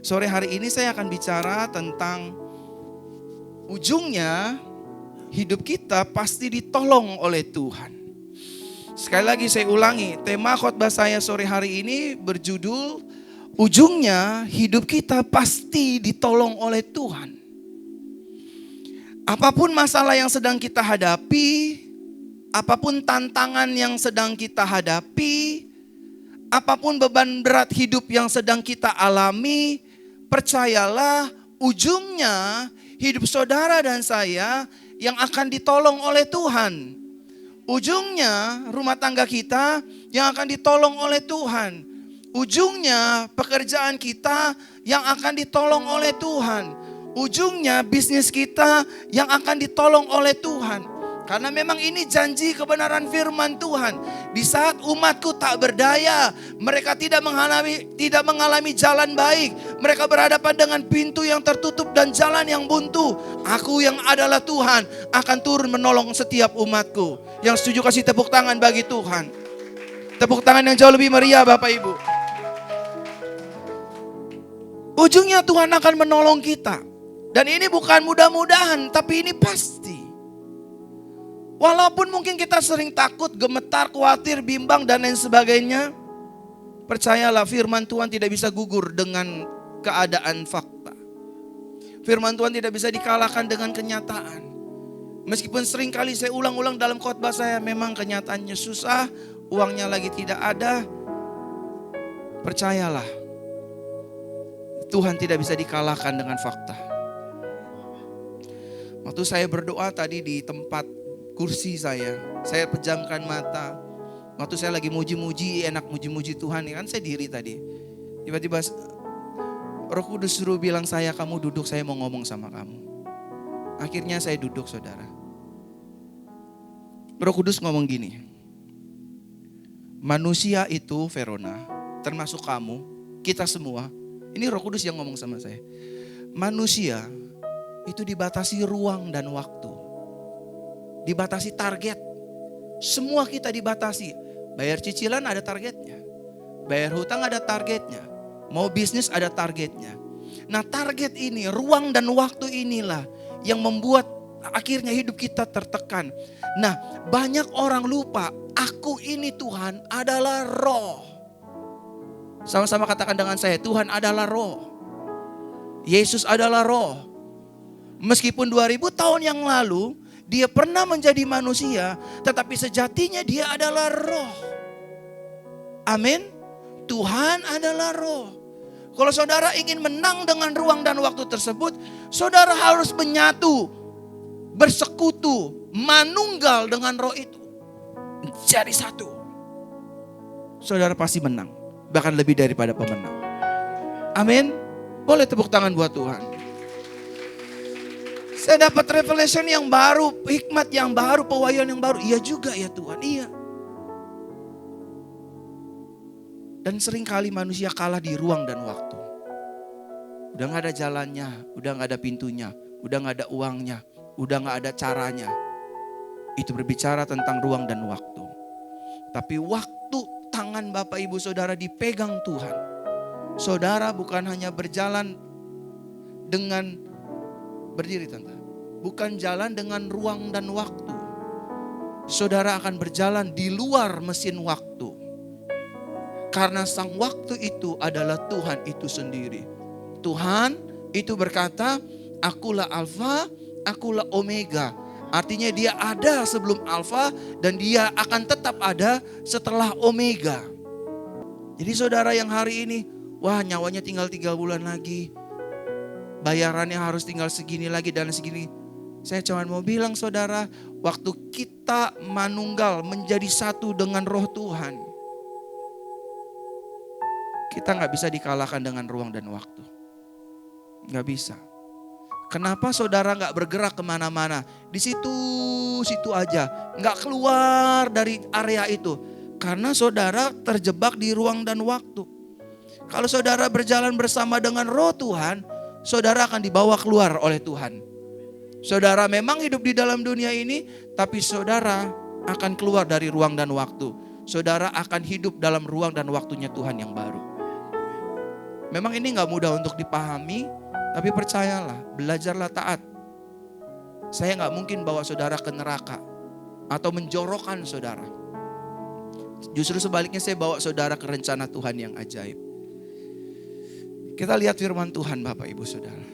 Sore hari ini saya akan bicara tentang ujungnya hidup kita pasti ditolong oleh Tuhan. Sekali lagi saya ulangi, tema khotbah saya sore hari ini berjudul ujungnya hidup kita pasti ditolong oleh Tuhan. Apapun masalah yang sedang kita hadapi, apapun tantangan yang sedang kita hadapi, apapun beban berat hidup yang sedang kita alami, percayalah ujungnya hidup saudara dan saya yang akan ditolong oleh Tuhan. Ujungnya rumah tangga kita yang akan ditolong oleh Tuhan. Ujungnya pekerjaan kita yang akan ditolong oleh Tuhan. Ujungnya bisnis kita yang akan ditolong oleh Tuhan. Karena memang ini janji kebenaran firman Tuhan. Di saat umatku tak berdaya, mereka tidak mengalami jalan baik. Mereka berhadapan dengan pintu yang tertutup dan jalan yang buntu. Aku yang adalah Tuhan akan turun menolong setiap umatku. Yang setuju kasih tepuk tangan bagi Tuhan. Tepuk tangan yang jauh lebih meriah Bapak Ibu. Ujungnya Tuhan akan menolong kita. Dan ini bukan mudah-mudahan, tapi ini pasti. Walaupun mungkin kita sering takut, gemetar, khawatir, bimbang dan lain sebagainya. Percayalah firman Tuhan tidak bisa gugur dengan keadaan fakta. Firman Tuhan tidak bisa dikalahkan dengan kenyataan. Meskipun sering kali saya ulang-ulang dalam khotbah saya, memang kenyataannya susah, uangnya lagi tidak ada. Percayalah, Tuhan tidak bisa dikalahkan dengan fakta. Waktu saya berdoa tadi di tempat kursi saya pejamkan mata. Waktu saya lagi muji-muji, enak muji-muji Tuhan, kan saya diri tadi. Tiba-tiba Roh Kudus suruh bilang saya, kamu duduk, saya mau ngomong sama kamu. Akhirnya saya duduk saudara. Roh Kudus ngomong gini, manusia itu Verona, termasuk kamu, kita semua. Ini Roh Kudus yang ngomong sama saya. Manusia itu dibatasi ruang dan waktu. Dibatasi target. Semua kita dibatasi. Bayar cicilan ada targetnya. Bayar hutang ada targetnya. Mau bisnis ada targetnya. Nah target ini, ruang dan waktu inilah yang membuat akhirnya hidup kita tertekan. Nah banyak orang lupa, aku ini Tuhan adalah roh. Sama-sama katakan dengan saya, Tuhan adalah roh. Yesus adalah roh. Meskipun 2000 tahun yang lalu dia pernah menjadi manusia, tetapi sejatinya dia adalah roh. Amin. Tuhan adalah roh. Kalau saudara ingin menang dengan ruang dan waktu tersebut, saudara harus menyatu, bersekutu, manunggal dengan roh itu. Jadi satu. Saudara pasti menang, bahkan lebih daripada pemenang. Amin. Boleh tepuk tangan buat Tuhan. Saya dapat revelation yang baru, hikmat yang baru, pewahyuan yang baru. Iya juga ya Tuhan, iya. Dan seringkali manusia kalah di ruang dan waktu. Udah gak ada jalannya, udah gak ada pintunya, udah gak ada uangnya, udah gak ada caranya. Itu berbicara tentang ruang dan waktu. Tapi waktu tangan Bapak Ibu Saudara dipegang Tuhan. Saudara bukan hanya berjalan dengan berdiri tante. Bukan jalan dengan ruang dan waktu. Saudara akan berjalan di luar mesin waktu. Karena sang waktu itu adalah Tuhan itu sendiri. Tuhan itu berkata, akulah Alfa, akulah Omega. Artinya dia ada sebelum Alfa dan dia akan tetap ada setelah Omega. Jadi saudara yang hari ini, wah nyawanya tinggal 3 bulan lagi. Bayarannya harus tinggal segini lagi dan segini. Saya cuma mau bilang saudara, waktu kita manunggal menjadi satu dengan roh Tuhan, kita gak bisa dikalahkan dengan ruang dan waktu. Gak bisa. Kenapa saudara gak bergerak kemana-mana? Di situ aja. Gak keluar dari area itu. Karena saudara terjebak di ruang dan waktu. Kalau saudara berjalan bersama dengan roh Tuhan, saudara akan dibawa keluar oleh Tuhan. Saudara memang hidup di dalam dunia ini, tapi saudara akan keluar dari ruang dan waktu. Saudara akan hidup dalam ruang dan waktunya Tuhan yang baru. Memang ini gak mudah untuk dipahami, tapi percayalah, belajarlah taat. Saya gak mungkin bawa saudara ke neraka atau menjorokkan saudara. Justru sebaliknya saya bawa saudara ke rencana Tuhan yang ajaib. Kita lihat firman Tuhan Bapak Ibu Saudara.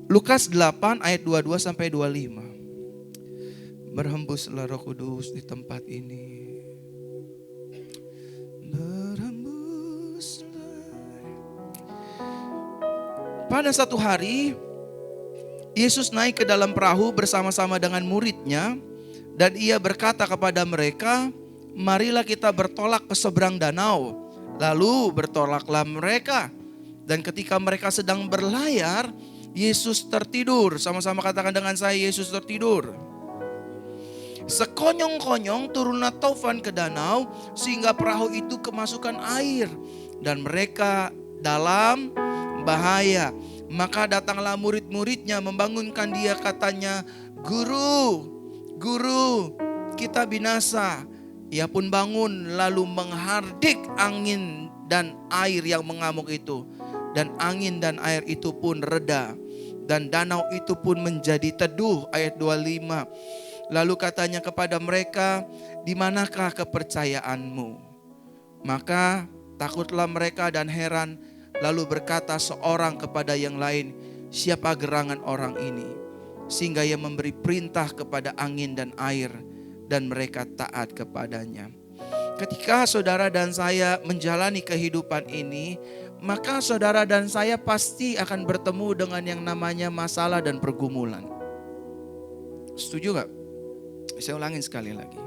Lukas 8 ayat 22 sampai 25. Berhembuslah Roh Kudus di tempat ini. Pada satu hari, Yesus naik ke dalam perahu bersama-sama dengan muridnya. Dan ia berkata kepada mereka, marilah kita bertolak ke seberang danau. Lalu bertolaklah mereka. Dan ketika mereka sedang berlayar, Yesus tertidur. Sama-sama katakan dengan saya, Yesus tertidur. Sekonyong-konyong turunlah taufan ke danau, sehingga perahu itu kemasukan air. Dan mereka dalam bahaya. Maka datanglah murid-muridnya membangunkan dia, katanya, Guru, Guru, kita binasa. Ia pun bangun lalu menghardik angin dan air yang mengamuk itu. Dan angin dan air itu pun reda. Dan danau itu pun menjadi teduh. Ayat 25. Lalu katanya kepada mereka, di manakah kepercayaanmu? Maka takutlah mereka dan heran. Lalu berkata seorang kepada yang lain, siapa gerangan orang ini? Sehingga ia memberi perintah kepada angin dan air, dan mereka taat kepadanya. Ketika saudara dan saya menjalani kehidupan ini, maka saudara dan saya pasti akan bertemu dengan yang namanya masalah dan pergumulan. Setuju gak? Saya ulangin sekali lagi.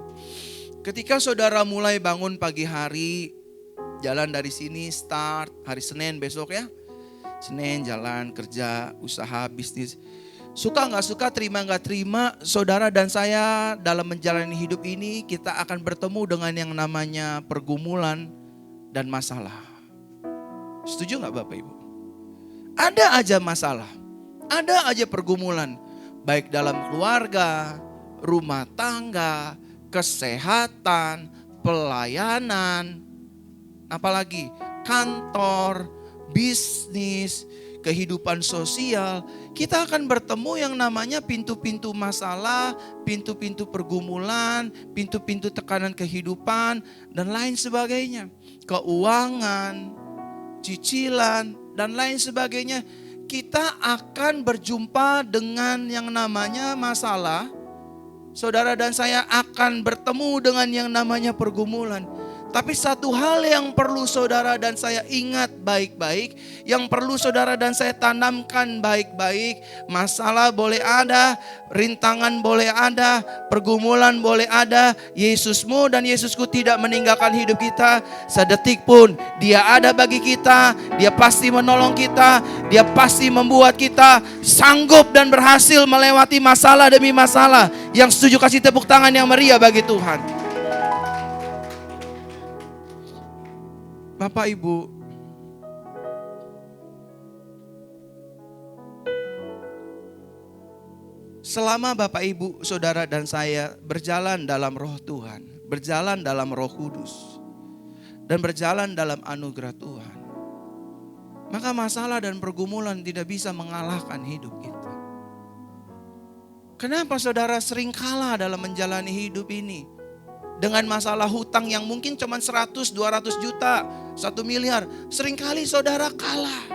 Ketika saudara mulai bangun pagi hari, jalan dari sini, start hari Senin besok ya. Senin jalan, kerja, usaha, bisnis. Suka gak suka, terima gak terima, saudara dan saya dalam menjalani hidup ini, kita akan bertemu dengan yang namanya pergumulan dan masalah. Setuju gak Bapak Ibu? Ada aja masalah, ada aja pergumulan. Baik dalam keluarga, rumah tangga, kesehatan, pelayanan, apalagi kantor, bisnis, kehidupan sosial. Kita akan bertemu yang namanya pintu-pintu masalah, pintu-pintu pergumulan, pintu-pintu tekanan kehidupan, dan lain sebagainya. Keuangan, cicilan, dan lain sebagainya. Kita akan berjumpa dengan yang namanya masalah. Saudara dan saya akan bertemu dengan yang namanya pergumulan. Tapi satu hal yang perlu saudara dan saya ingat baik-baik, yang perlu saudara dan saya tanamkan baik-baik, masalah boleh ada, rintangan boleh ada, pergumulan boleh ada, Yesusmu dan Yesusku tidak meninggalkan hidup kita sedetik pun. Dia ada bagi kita, dia pasti menolong kita, dia pasti membuat kita sanggup dan berhasil melewati masalah demi masalah. Yang setuju kasih tepuk tangan yang meriah bagi Tuhan. Bapak Ibu, selama Bapak Ibu, saudara dan saya berjalan dalam roh Tuhan, berjalan dalam Roh Kudus, dan berjalan dalam anugerah Tuhan, maka masalah dan pergumulan tidak bisa mengalahkan hidup kita. Kenapa saudara sering kalah dalam menjalani hidup ini? Dengan masalah hutang yang mungkin cuma 100, 200 juta, 1 miliar. Seringkali saudara kalah.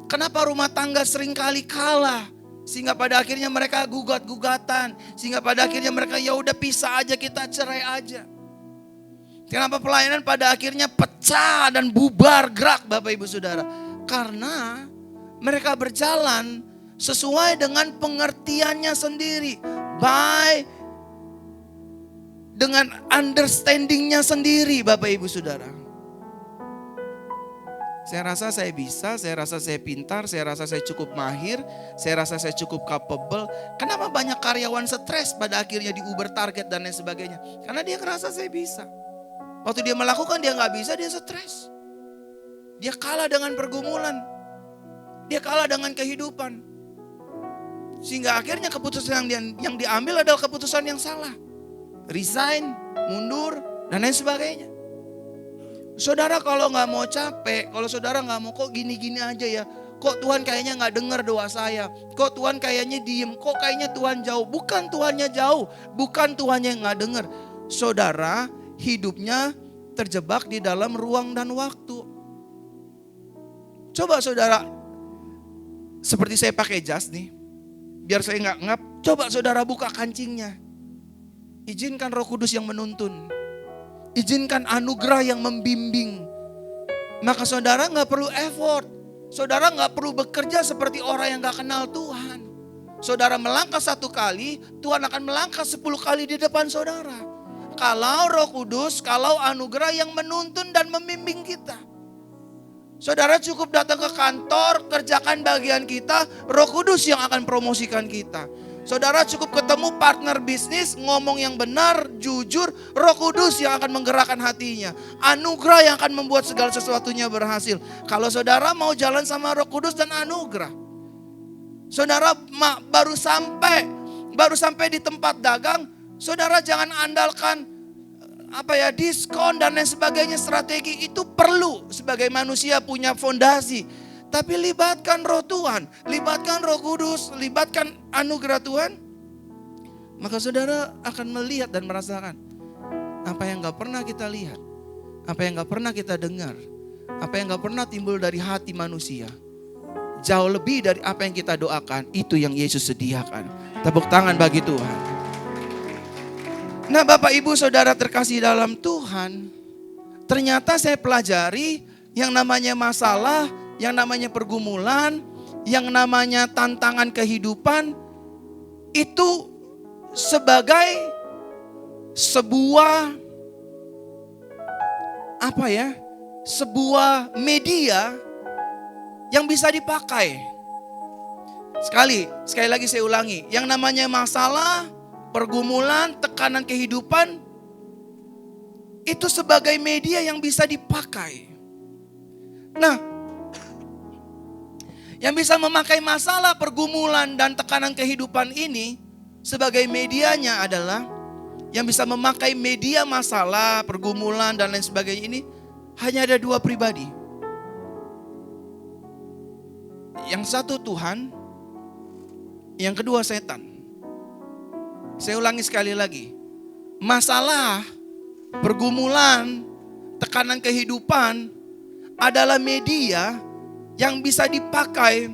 Kenapa rumah tangga seringkali kalah? Sehingga pada akhirnya mereka gugat-gugatan. Sehingga pada akhirnya mereka ya udah pisah aja, kita cerai aja. Kenapa pelayanan pada akhirnya pecah dan bubar gerak Bapak Ibu Saudara? Karena mereka berjalan sesuai dengan pengertiannya sendiri. Dengan understandingnya sendiri Bapak Ibu Saudara. Saya rasa saya bisa, saya rasa saya pintar, saya rasa saya cukup mahir, saya rasa saya cukup capable. Kenapa banyak karyawan stres pada akhirnya di Uber, Target dan lain sebagainya? Karena dia ngerasa saya bisa. Waktu dia melakukan dia gak bisa, dia stres. Dia kalah dengan pergumulan. Dia kalah dengan kehidupan. Sehingga akhirnya keputusan yang diambil adalah keputusan yang salah. Resign, mundur, dan lain sebagainya. Saudara kalau gak mau capek, kalau saudara gak mau kok gini-gini aja ya. Kok Tuhan kayaknya gak dengar doa saya. Kok Tuhan kayaknya diem, kok kayaknya Tuhan jauh. Bukan Tuhannya jauh, bukan Tuhannya yang gak dengar. Saudara hidupnya terjebak di dalam ruang dan waktu. Coba saudara, seperti saya pakai jas nih. Biar saya gak ngap, coba saudara buka kancingnya. Izinkan Roh Kudus yang menuntun. Izinkan anugerah yang membimbing. Maka saudara gak perlu effort. Saudara gak perlu bekerja seperti orang yang gak kenal Tuhan. Saudara melangkah 1 kali, Tuhan akan melangkah 10 kali di depan saudara. Kalau Roh Kudus, kalau anugerah yang menuntun dan membimbing kita. Saudara cukup datang ke kantor, kerjakan bagian kita, Roh Kudus yang akan promosikan kita. Saudara cukup ketemu partner bisnis, ngomong yang benar, jujur, Roh Kudus yang akan menggerakkan hatinya. Anugerah yang akan membuat segala sesuatunya berhasil. Kalau saudara mau jalan sama Roh Kudus dan anugerah. Saudara baru sampai di tempat dagang, saudara jangan andalkan diskon dan lain sebagainya. Strategi itu perlu sebagai manusia punya fondasi. Tapi libatkan Roh Tuhan, libatkan Roh Kudus, libatkan anugerah Tuhan. Maka saudara akan melihat dan merasakan apa yang gak pernah kita lihat, apa yang gak pernah kita dengar, apa yang gak pernah timbul dari hati manusia. Jauh lebih dari apa yang kita doakan, itu yang Yesus sediakan. Tepuk tangan bagi Tuhan. Nah Bapak Ibu Saudara terkasih dalam Tuhan, ternyata saya pelajari yang namanya masalah, yang namanya pergumulan, yang namanya tantangan kehidupan, itu sebagai sebuah sebuah media yang bisa dipakai. Sekali lagi saya ulangi, yang namanya masalah, pergumulan, tekanan kehidupan, itu sebagai media yang bisa dipakai. Nah, yang bisa memakai masalah, pergumulan, dan tekanan kehidupan ini sebagai medianya adalah, yang bisa memakai media masalah, pergumulan, dan lain sebagainya ini hanya ada 2 pribadi. Yang satu Tuhan, yang kedua setan. Saya ulangi sekali lagi. Masalah, pergumulan, tekanan kehidupan adalah media yang bisa dipakai.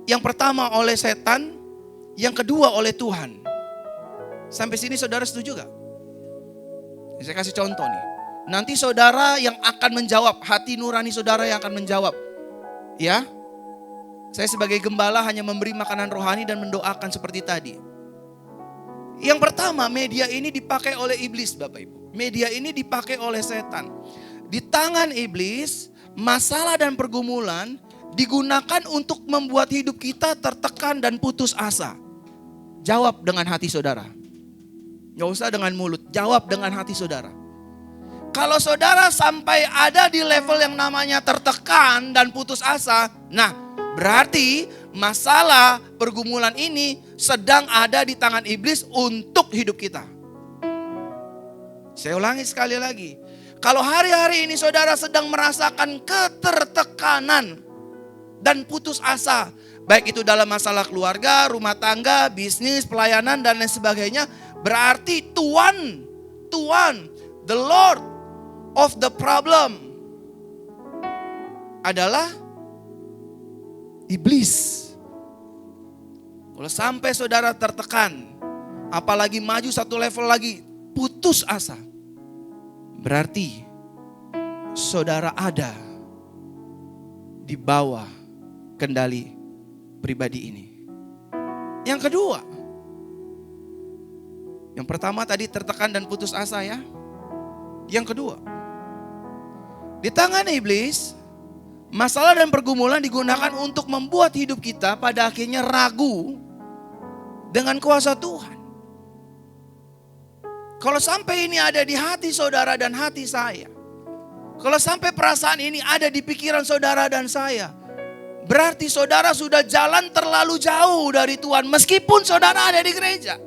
Yang pertama oleh setan, yang kedua oleh Tuhan. Sampai sini saudara setuju gak? Saya kasih contoh nih. Nanti saudara yang akan menjawab, hati nurani saudara yang akan menjawab. Ya, saya sebagai gembala hanya memberi makanan rohani dan mendoakan seperti tadi. Yang pertama, media ini dipakai oleh iblis Bapak Ibu. Media ini dipakai oleh setan. Di tangan iblis, masalah dan pergumulan digunakan untuk membuat hidup kita tertekan dan putus asa. Jawab dengan hati saudara. Gak usah dengan mulut, jawab dengan hati saudara. Kalau saudara sampai ada di level yang namanya tertekan dan putus asa, nah berarti masalah pergumulan ini sedang ada di tangan iblis untuk hidup kita. Saya ulangi sekali lagi. Kalau hari-hari ini saudara sedang merasakan ketertekanan dan putus asa, baik itu dalam masalah keluarga, rumah tangga, bisnis, pelayanan, dan lain sebagainya, berarti Tuhan, the Lord of the problem adalah iblis. Kalau sampai saudara tertekan, apalagi maju satu level lagi, putus asa, berarti saudara ada di bawah kendali pribadi ini. Yang kedua, yang pertama tadi tertekan dan putus asa ya. Yang kedua, di tangan iblis, masalah dan pergumulan digunakan untuk membuat hidup kita pada akhirnya ragu dengan kuasa Tuhan. Kalau sampai ini ada di hati saudara dan hati saya, kalau sampai perasaan ini ada di pikiran saudara dan saya, Berarti saudara sudah jalan terlalu jauh dari Tuhan. Meskipun saudara ada di gereja.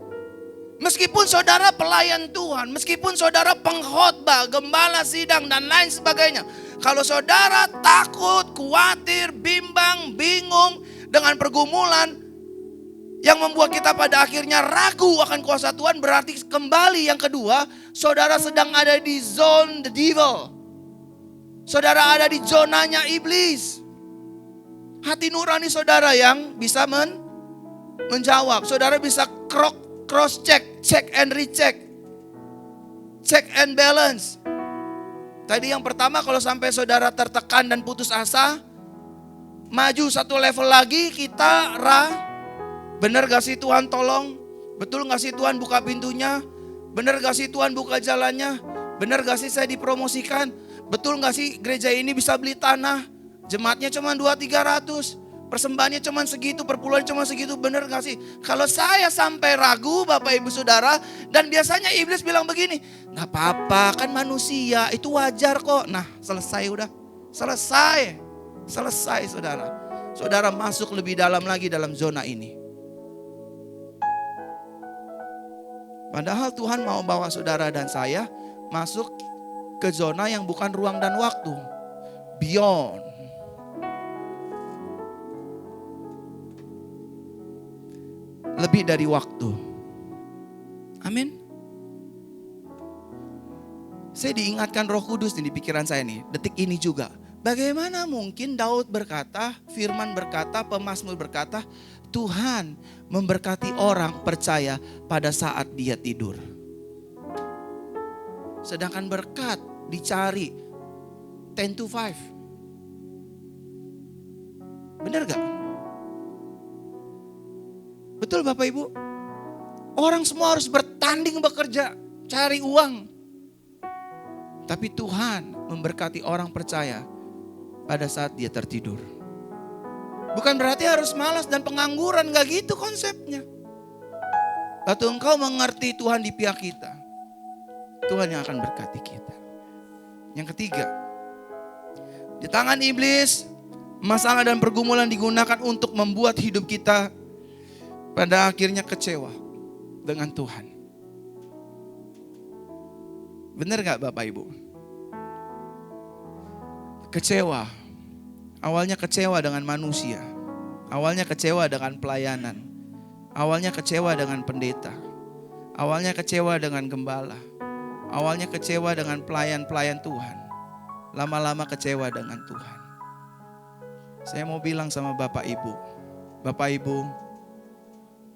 Meskipun saudara pelayan Tuhan. Meskipun saudara pengkhotbah, gembala sidang dan lain sebagainya. Kalau saudara takut, khawatir, bimbang, bingung dengan pergumulan yang membuat kita pada akhirnya ragu akan kuasa Tuhan, berarti kembali yang kedua, saudara sedang ada di zone the devil. Saudara ada di zonanya iblis. Hati nurani saudara yang bisa menjawab. Saudara bisa cross check, check and recheck, check and balance. Tadi yang pertama, kalau sampai saudara tertekan dan putus asa, maju satu level lagi, kita benar gak sih Tuhan tolong? Betul gak sih Tuhan buka pintunya? Benar gak sih Tuhan buka jalannya? Benar gak sih saya dipromosikan? Betul gak sih gereja ini bisa beli tanah? Jemaatnya cuma 200-300, persembahannya cuma segitu, perpuluhan cuma segitu, benar gak sih? Kalau saya sampai ragu Bapak Ibu Saudara, dan biasanya iblis bilang begini, gak apa-apa kan manusia, itu wajar kok. Nah selesai udah, selesai saudara. Saudara masuk lebih dalam lagi dalam zona ini. Padahal Tuhan mau bawa saudara dan saya masuk ke zona yang bukan ruang dan waktu. Beyond. Lebih dari waktu. Amin. Saya diingatkan Roh Kudus di pikiran saya nih, detik ini juga. Bagaimana mungkin Daud berkata, Firman berkata, pemazmur berkata, Tuhan memberkati orang percaya pada saat dia tidur. Sedangkan berkat dicari 10 to 5. Benar gak? Betul Bapak Ibu? Orang semua harus bertanding bekerja, cari uang. Tapi Tuhan memberkati orang percaya pada saat dia tertidur. Bukan berarti harus malas dan pengangguran, gak gitu konsepnya. Waktu engkau mengerti Tuhan di pihak kita, Tuhan yang akan berkati kita. Yang ketiga, di tangan iblis, masalah dan pergumulan digunakan untuk membuat hidup kita pada akhirnya kecewa dengan Tuhan. Benar gak Bapak Ibu? Kecewa. Awalnya kecewa dengan manusia. Awalnya kecewa dengan pelayanan. Awalnya kecewa dengan pendeta. Awalnya kecewa dengan gembala. Awalnya kecewa dengan pelayan-pelayan Tuhan. Lama-lama kecewa dengan Tuhan. Saya mau bilang sama Bapak Ibu. Bapak Ibu,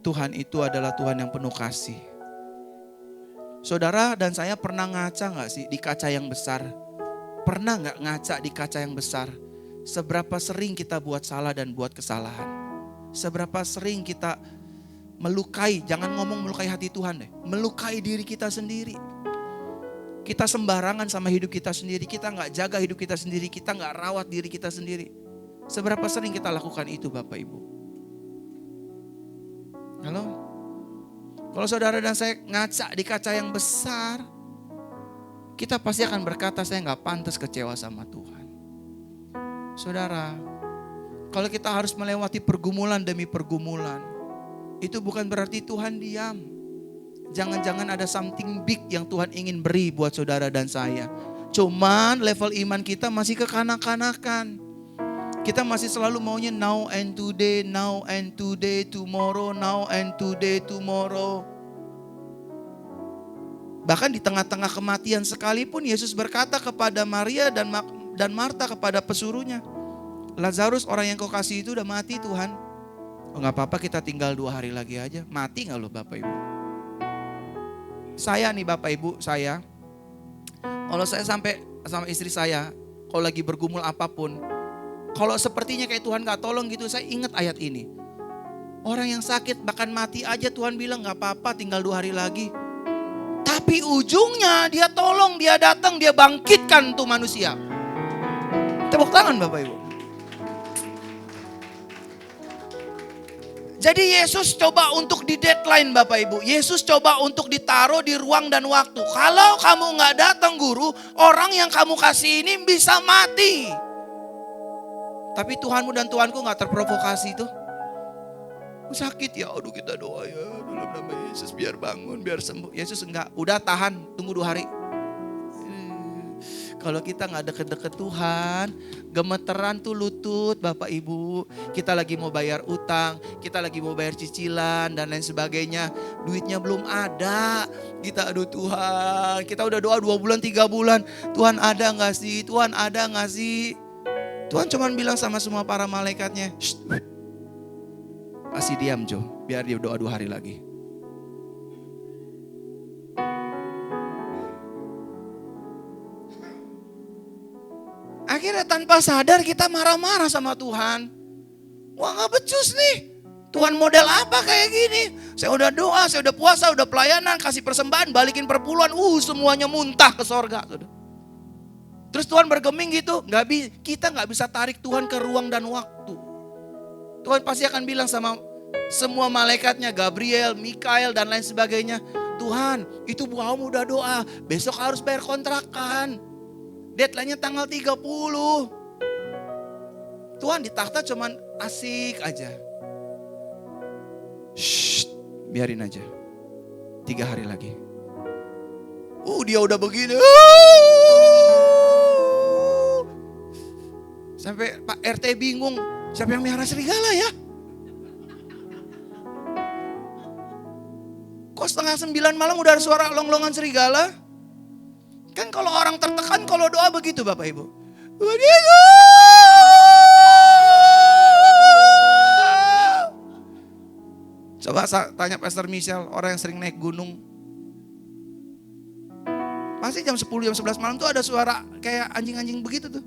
Tuhan itu adalah Tuhan yang penuh kasih. Saudara dan saya pernah ngaca gak sih di kaca yang besar? Pernah gak ngaca di kaca yang besar? Seberapa sering kita buat salah dan buat kesalahan? Seberapa sering kita melukai, jangan ngomong melukai hati Tuhan deh. Melukai diri kita sendiri. Kita sembarangan sama hidup kita sendiri. Kita gak jaga hidup kita sendiri. Kita gak rawat diri kita sendiri. Seberapa sering kita lakukan itu Bapak Ibu? Halo? Kalau saudara dan saya ngaca di kaca yang besar, kita pasti akan berkata, saya gak pantas kecewa sama Tuhan. Saudara, kalau kita harus melewati pergumulan demi pergumulan, itu bukan berarti Tuhan diam. Jangan-jangan ada something big yang Tuhan ingin beri buat saudara dan saya. Cuman level iman kita masih kekanak-kanakan. Kita masih selalu maunya now and today, tomorrow, now and today, tomorrow. Bahkan di tengah-tengah kematian sekalipun Yesus berkata kepada Maria dan Marta kepada pesuruhnya, Lazarus orang yang kau kasih itu udah mati Tuhan. Oh gak apa-apa, kita tinggal 2 hari lagi aja. Mati gak loh Bapak Ibu? Saya nih Bapak Ibu, kalau saya sampai sama istri saya, kalau lagi bergumul apapun, kalau sepertinya kayak Tuhan gak tolong gitu, saya ingat ayat ini. Orang yang sakit bahkan mati aja Tuhan bilang gak apa-apa, tinggal 2 hari lagi. Tapi ujungnya dia tolong, dia datang, dia bangkitkan tuh manusia. Tepuk tangan Bapak Ibu. Jadi Yesus coba untuk di deadline Bapak Ibu. Yesus coba untuk ditaruh di ruang dan waktu. Kalau kamu gak datang guru, orang yang kamu kasih ini bisa mati. Tapi Tuhanmu dan Tuhanku gak terprovokasi tuh. Sakit ya, aduh kita doa ya dalam nama Yesus biar bangun, biar sembuh. Yesus enggak, udah tahan, tunggu 2 hari. Kalau kita gak deket-deket Tuhan, gemeteran tuh lutut Bapak Ibu. Kita lagi mau bayar utang, kita lagi mau bayar cicilan dan lain sebagainya. Duitnya belum ada. Kita aduh Tuhan, kita udah doa 2 bulan, 3 bulan. Tuhan ada gak sih? Tuhan ada gak sih? Tuhan cuman bilang sama semua para malaikatnya, kasih diam Jo, biar dia doa 2 hari lagi. Akhirnya tanpa sadar kita marah-marah sama Tuhan. Wah gak becus nih. Tuhan model apa kayak gini? Saya udah doa, saya udah puasa, udah pelayanan, kasih persembahan, balikin perpuluhan. Semuanya muntah ke sorga. Terus Tuhan bergeming gitu. Kita gak bisa tarik Tuhan ke ruang dan waktu. Tuhan pasti akan bilang sama semua malaikatnya, Gabriel, Mikael dan lain sebagainya. Tuhan, itu kamu udah doa, besok harus bayar kontrakan. Deadline-nya tanggal 30. Tuhan di takhta cuman asik aja. Biarin aja. 3 hari lagi. Dia udah begini. Sampai Pak RT bingung, siapa yang melihara serigala ya? Kok 8:30 malam udah ada suara long-longan serigala? Kan kalau orang tertekan kalau doa begitu Bapak Ibu. Coba tanya Pastor Michelle, orang yang sering naik gunung. Pasti jam 10, jam 11 malam tuh ada suara kayak anjing-anjing begitu tuh.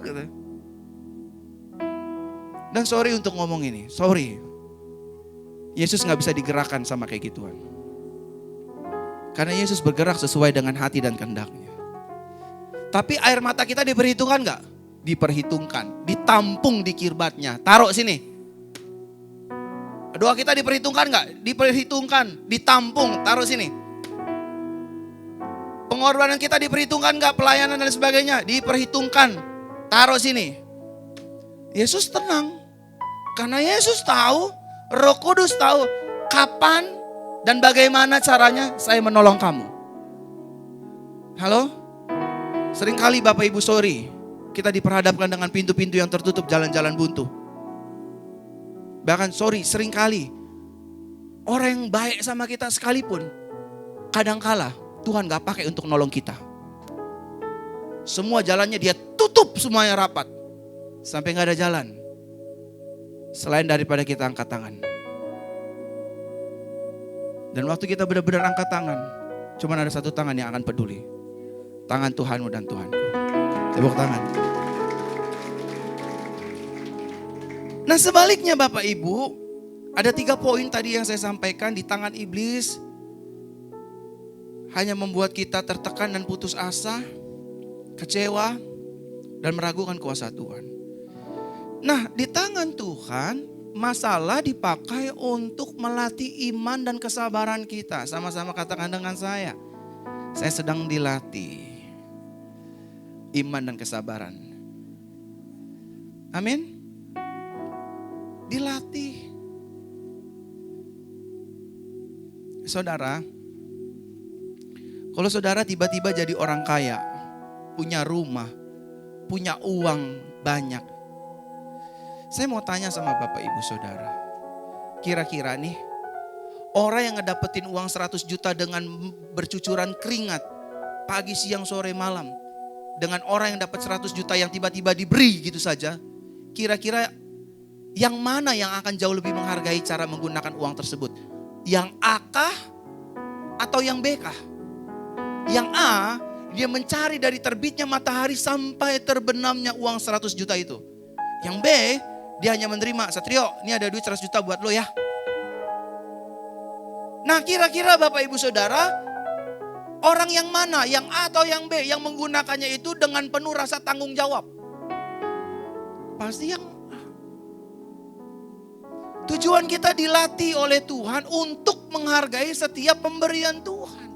Gitu. Dan sorry untuk ngomong ini, sorry. Yesus gak bisa digerakkan sama kayak gituan. Karena Yesus bergerak sesuai dengan hati dan kehendaknya. Tapi air mata kita diperhitungkan gak? Diperhitungkan, ditampung di kirbatnya. Taruh sini. Doa kita diperhitungkan gak? Diperhitungkan, ditampung, taruh sini. Pengorbanan kita diperhitungkan gak? Pelayanan dan sebagainya, diperhitungkan, taruh sini. Yesus tenang. Karena Yesus tahu, Roh Kudus tahu kapan dan bagaimana caranya saya menolong kamu. Halo? Seringkali Bapak Ibu sorry, kita diperhadapkan dengan pintu-pintu yang tertutup, jalan-jalan buntu. Bahkan sorry, seringkali orang yang baik sama kita sekalipun, kadangkala Tuhan gak pakai untuk nolong kita. Semua jalannya dia tutup semuanya rapat. Sampai gak ada jalan. Selain daripada kita angkat tangan. Dan waktu kita benar-benar angkat tangan, cuman ada satu tangan yang akan peduli. Tangan Tuhanmu dan Tuhanku. Tepuk tangan. Nah sebaliknya Bapak Ibu, ada 3 poin tadi yang saya sampaikan. Di tangan iblis hanya membuat kita tertekan dan putus asa, kecewa, dan meragukan kuasa Tuhan. Nah di tangan Tuhan, masalah dipakai untuk melatih iman dan kesabaran kita. Sama-sama katakan dengan saya sedang dilatih iman dan kesabaran. Amin. Dilatih. Saudara, kalau saudara tiba-tiba jadi orang kaya, punya rumah, punya uang banyak. Saya mau tanya sama Bapak Ibu Saudara. Kira-kira nih, orang yang ngedapetin uang 100 juta dengan bercucuran keringat, pagi, siang, sore, malam. Dengan orang yang dapat 100 juta yang tiba-tiba diberi gitu saja. Kira-kira yang mana yang akan jauh lebih menghargai cara menggunakan uang tersebut? Yang A kah? Atau yang B kah? Yang A, dia mencari dari terbitnya matahari sampai terbenamnya uang 100 juta itu. Yang B, dia hanya menerima, Satrio ini ada duit 100 juta buat lo ya. Nah kira-kira Bapak Ibu Saudara, orang yang mana, yang A atau yang B yang menggunakannya itu dengan penuh rasa tanggung jawab? Pasti yang A. Tujuan kita dilatih oleh Tuhan untuk menghargai setiap pemberian Tuhan.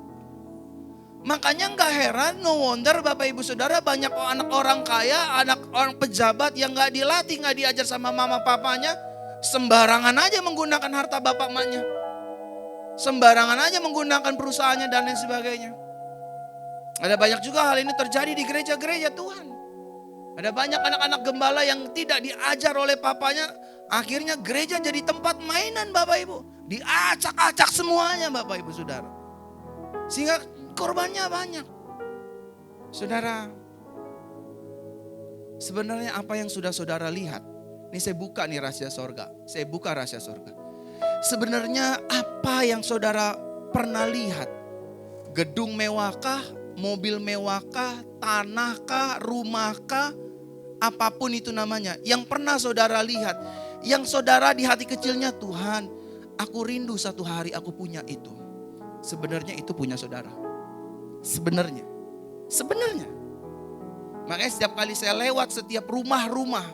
Makanya nggak heran, no wonder Bapak Ibu Saudara banyak anak orang kaya, anak orang pejabat yang nggak dilatih, nggak diajar sama mama papanya, sembarangan aja menggunakan harta bapak emaknya. Sembarangan aja menggunakan perusahaannya dan lain sebagainya. Ada banyak juga hal ini terjadi di gereja-gereja Tuhan. Ada banyak anak-anak gembala yang tidak diajar oleh papanya. Akhirnya gereja jadi tempat mainan Bapak Ibu. Diacak-acak semuanya Bapak Ibu Saudara. Sehingga korbannya banyak. Saudara, sebenarnya apa yang sudah saudara lihat? Ini saya buka nih rahasia sorga. Saya buka rahasia sorga. Sebenarnya apa yang saudara pernah lihat? Gedung mewahkah? Mobil mewahkah? Tanahkah? Rumahkah? Apapun itu namanya. Yang pernah saudara lihat. Yang saudara di hati kecilnya, Tuhan, aku rindu satu hari aku punya itu. Sebenarnya itu punya saudara. Sebenarnya. Makanya setiap kali saya lewat setiap rumah-rumah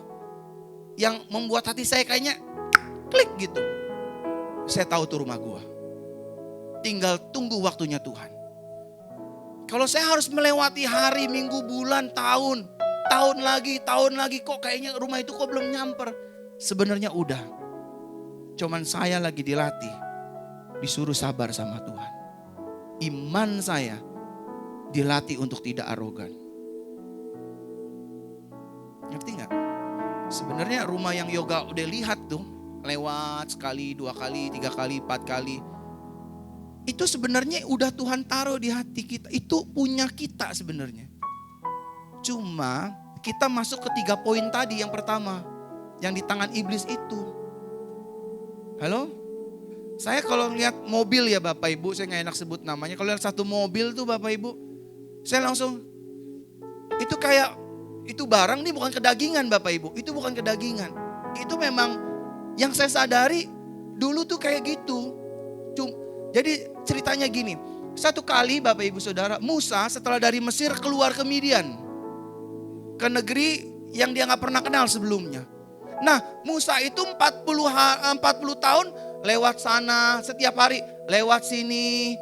yang membuat hati saya kayaknya klik gitu. Saya tahu tuh rumah gua. Tinggal tunggu waktunya Tuhan. Kalau saya harus melewati hari, minggu, bulan, tahun lagi kok kayaknya rumah itu kok belum nyamper. Sebenarnya udah. Cuman saya lagi dilatih, disuruh sabar sama Tuhan. Iman saya dilatih untuk tidak arogan. Ngerti gak? Sebenarnya rumah yang Yoga udah lihat tuh, lewat sekali, 2 kali, 3 kali, 4 kali. Itu sebenarnya udah Tuhan taruh di hati kita. Itu punya kita sebenarnya. Cuma kita masuk ke 3 poin tadi yang pertama. Yang di tangan iblis itu. Halo? Saya kalau lihat mobil ya Bapak Ibu, saya gak enak sebut namanya. Kalau lihat satu mobil tuh Bapak Ibu, saya langsung, itu kayak, itu barang nih bukan kedagingan Bapak Ibu. Itu bukan kedagingan. Itu memang yang saya sadari dulu tuh kayak gitu. Jadi ceritanya gini, satu kali Bapak Ibu Saudara, Musa setelah dari Mesir keluar ke Midian. Ke negeri yang dia gak pernah kenal sebelumnya. Nah Musa itu 40 tahun lewat sana setiap hari. Lewat sini,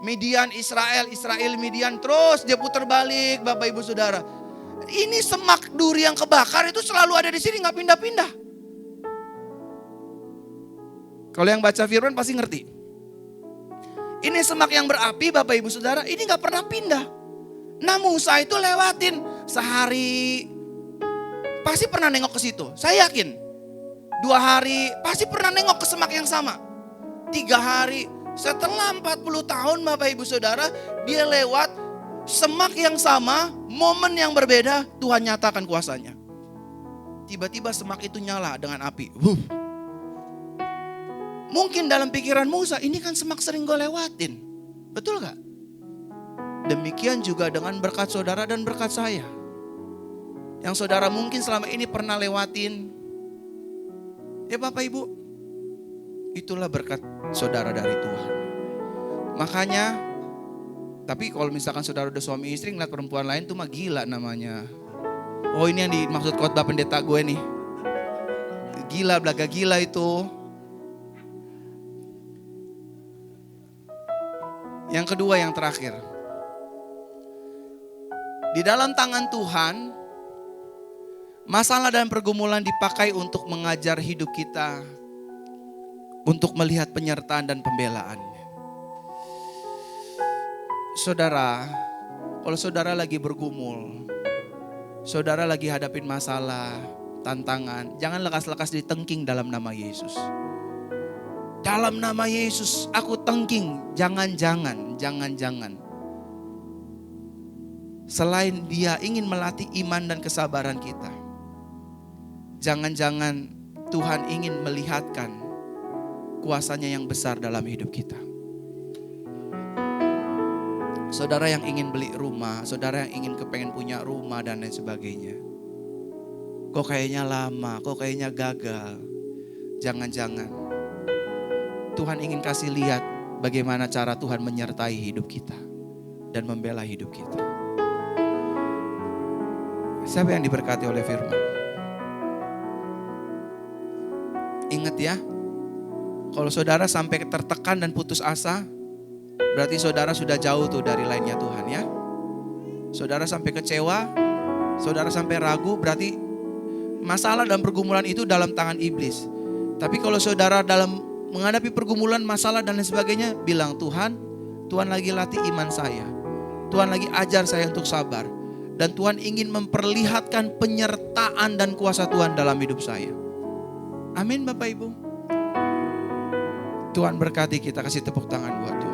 Midian, Israel, Midian. Terus dia putar balik Bapak Ibu Saudara. Ini semak duri yang kebakar itu selalu ada di sini, gak pindah-pindah. Kalau yang baca firman pasti ngerti. Ini semak yang berapi Bapak Ibu Saudara, ini gak pernah pindah. Nah Musa itu lewatin sehari, pasti pernah nengok ke situ. Saya yakin 2 hari pasti pernah nengok ke semak yang sama. 3 hari, setelah 40 tahun Bapak Ibu Saudara, dia lewat semak yang sama, momen yang berbeda, Tuhan nyatakan kuasanya. Tiba-tiba semak itu nyala dengan api. Mungkin dalam pikiran Musa, ini kan semak sering gue lewatin. Betul gak? Demikian juga dengan berkat saudara dan berkat saya. Yang saudara mungkin selama ini pernah lewatin. Ya Bapak Ibu, itulah berkat saudara dari Tuhan. Makanya, tapi kalau misalkan saudara udah suami istri ngeliat perempuan lain tuh mah gila namanya. Oh ini yang dimaksud khotbah pendeta gue nih. Gila, belaga gila itu. Yang kedua, yang terakhir. Di dalam tangan Tuhan, masalah dan pergumulan dipakai untuk mengajar hidup kita. Untuk melihat penyertaan dan pembelaannya. Saudara, kalau saudara lagi bergumul, saudara lagi hadapin masalah, tantangan, jangan lekas-lekas ditengking dalam nama Yesus. Dalam nama Yesus aku tengking, jangan-jangan. Selain dia ingin melatih iman dan kesabaran kita, jangan-jangan Tuhan ingin melihatkan kuasanya yang besar dalam hidup kita. Saudara yang ingin beli rumah, saudara yang ingin kepengen punya rumah dan lain sebagainya. Kok kayaknya lama, kok kayaknya gagal. Jangan-jangan Tuhan ingin kasih lihat bagaimana cara Tuhan menyertai hidup kita dan membela hidup kita. Siapa yang diberkati oleh firman? Ingat ya, kalau saudara sampai tertekan dan putus asa, berarti saudara sudah jauh tuh dari lainnya Tuhan ya. Saudara sampai kecewa, saudara sampai ragu, berarti masalah dan pergumulan itu dalam tangan iblis. Tapi kalau saudara dalam menghadapi pergumulan, masalah dan lain sebagainya, bilang Tuhan lagi latih iman saya. Tuhan lagi ajar saya untuk sabar. Dan Tuhan ingin memperlihatkan penyertaan dan kuasa Tuhan dalam hidup saya. Amin Bapak Ibu. Tuhan berkati kita, kasih tepuk tangan buat Tuhan.